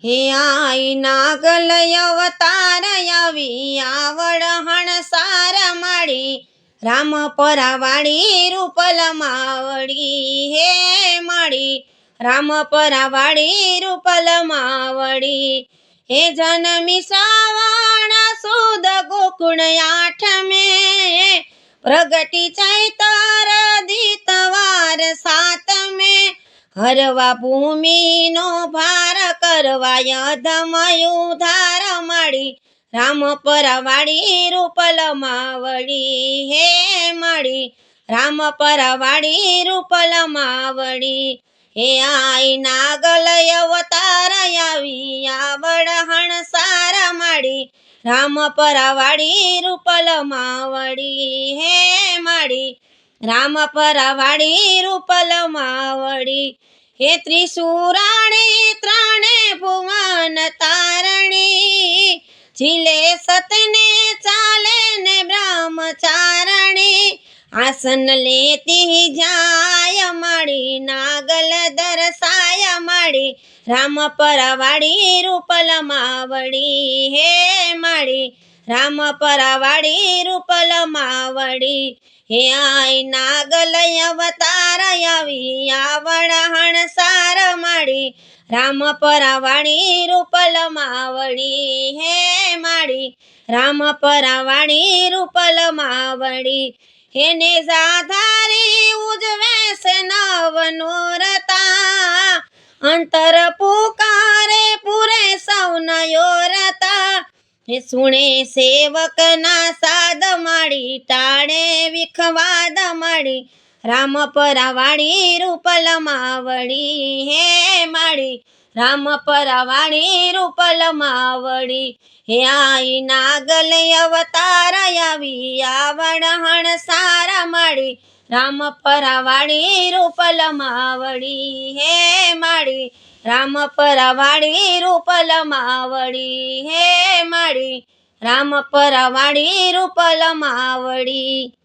હે આઈ નાગલ અવતાર આવી આવડહણ સાર માડી રામ પરાવાળી રૂપલ માવડી હે માડી રામ પરાવાળી રૂપલ માવડી હે જનમી શ્રાવણ સુદ ગોકુળ આઠમે પ્રગટી ચૈતર દીતવાર સાતમે હરવા ભૂમિનો ભાર કરવા યધમયું ધાર માડી રામ પરાવાળી રૂપલ માવડી હે માડી રામ પરાવાળી રૂપલ માવડી હે આઈ નાગલ અવતાર આવી આવડહણ સાર માડી રામ પરાવાળી રૂપલ માવડી હે માડી રામ પરાવાળી રૂપલ માવડી હે ત્રિશુરાણી ત્રણે ભુવન તારણી ઝીલે સતને ચાલે ને બ્રહ્મચારણી આસન લેતી જાય માડી નાગલ દરસાય માડી રામ પરાવાળી રૂપલ માવડી હે માડી રામ પરાવાળી રૂપલ માવડી હે આઈ નાગલ અવતાર આવી આવડહણ સાર માડી રામ પરાવાળી રૂપલ માવડી હે માડી રામ પરાવાળી રૂપલ માવડી હેને સાધારી ઉજવે છે નવનોરતા અંતર પુકારે પૂરે સૌ નયોરતા હે સુણે સેવકના સાદ માડી ટાળે વિખવાદ માડી રામ પરાવાળી રૂપલ માવડી હે માડી રામ પરાવાળી રૂપલ માવડી હે આઈ નાગલ અવતાર આવી આવડહણ સાર માડી રામ પરાવાળી રૂપલ માવડી હે માડી રામ પરાવાળી રૂપલ માવડી હે માડી રામ પરાવાળી રૂપલ માવડી।